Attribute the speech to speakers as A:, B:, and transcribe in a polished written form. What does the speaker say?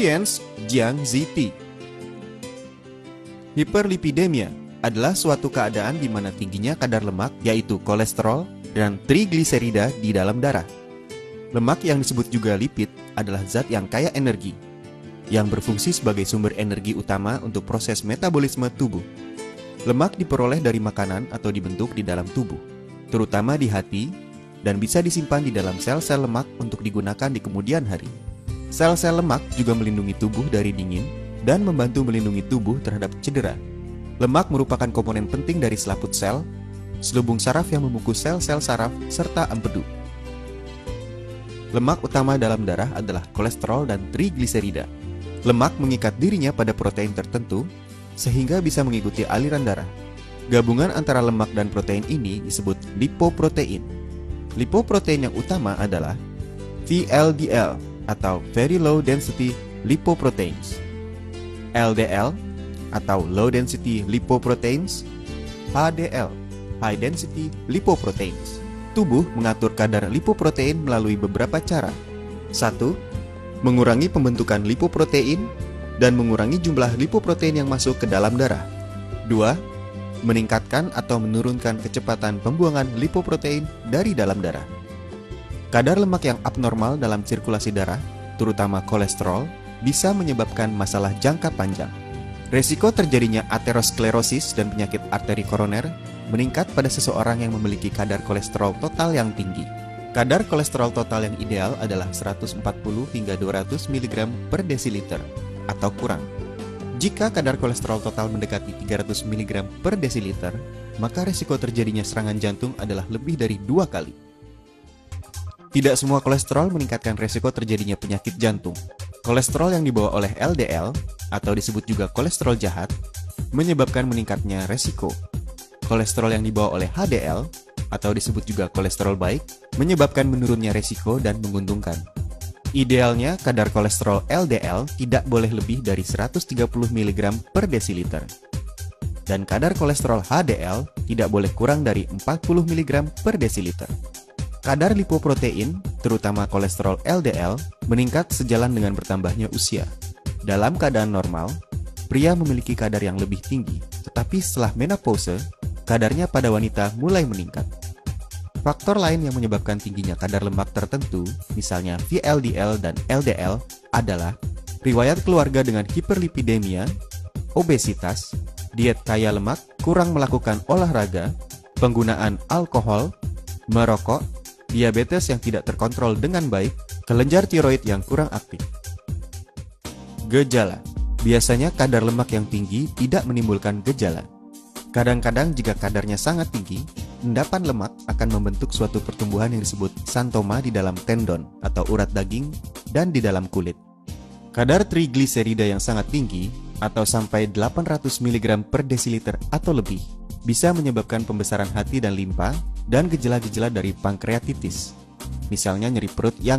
A: Chien's Jiang Ziti. Hiperlipidemia adalah suatu keadaan di mana tingginya kadar lemak, yaitu kolesterol dan trigliserida di dalam darah. Lemak yang disebut juga lipid adalah zat yang kaya energi, yang berfungsi sebagai sumber energi utama untuk proses metabolisme tubuh. Lemak diperoleh dari makanan atau dibentuk di dalam tubuh, terutama di hati, dan bisa disimpan di dalam sel-sel lemak untuk digunakan di kemudian hari. Sel-sel lemak juga melindungi tubuh dari dingin dan membantu melindungi tubuh terhadap cedera. Lemak merupakan komponen penting dari selaput sel, selubung saraf yang membungkus sel-sel saraf, serta empedu. Lemak utama dalam darah adalah kolesterol dan trigliserida. Lemak mengikat dirinya pada protein tertentu, sehingga bisa mengikuti aliran darah. Gabungan antara lemak dan protein ini disebut lipoprotein. Lipoprotein yang utama adalah VLDL atau Very Low Density Lipoproteins, LDL atau Low Density Lipoproteins, HDL, High Density Lipoproteins. Tubuh mengatur kadar lipoprotein melalui beberapa cara. 1. Mengurangi pembentukan lipoprotein dan mengurangi jumlah lipoprotein yang masuk ke dalam darah. 2. Meningkatkan atau menurunkan kecepatan pembuangan lipoprotein dari dalam darah. Kadar lemak yang abnormal dalam sirkulasi darah, terutama kolesterol, bisa menyebabkan masalah jangka panjang. Resiko terjadinya aterosklerosis dan penyakit arteri koroner meningkat pada seseorang yang memiliki kadar kolesterol total yang tinggi. Kadar kolesterol total yang ideal adalah 140 hingga 200 mg per desiliter atau kurang. Jika kadar kolesterol total mendekati 300 mg per desiliter, maka risiko terjadinya serangan jantung adalah lebih dari 2 kali. Tidak semua kolesterol meningkatkan risiko terjadinya penyakit jantung. Kolesterol yang dibawa oleh LDL, atau disebut juga kolesterol jahat, menyebabkan meningkatnya risiko. Kolesterol yang dibawa oleh HDL, atau disebut juga kolesterol baik, menyebabkan menurunnya risiko dan menguntungkan. Idealnya, kadar kolesterol LDL tidak boleh lebih dari 130 mg per desiliter. Dan kadar kolesterol HDL tidak boleh kurang dari 40 mg per desiliter. Kadar lipoprotein, terutama kolesterol LDL, meningkat sejalan dengan bertambahnya usia. Dalam keadaan normal, pria memiliki kadar yang lebih tinggi, tetapi setelah menopause, kadarnya pada wanita mulai meningkat. Faktor lain yang menyebabkan tingginya kadar lemak tertentu, misalnya VLDL dan LDL, adalah riwayat keluarga dengan hiperlipidemia, obesitas, diet kaya lemak, kurang melakukan olahraga, penggunaan alkohol, merokok, diabetes yang tidak terkontrol dengan baik, kelenjar tiroid yang kurang aktif. Gejala. Biasanya kadar lemak yang tinggi tidak menimbulkan gejala. Kadang-kadang jika kadarnya sangat tinggi, endapan lemak akan membentuk suatu pertumbuhan yang disebut xanthoma di dalam tendon atau urat daging dan di dalam kulit. Kadar trigliserida yang sangat tinggi atau sampai 800 mg per desiliter atau lebih bisa menyebabkan pembesaran hati dan limpa dan gejala-gejala dari pankreatitis, misalnya nyeri perut yang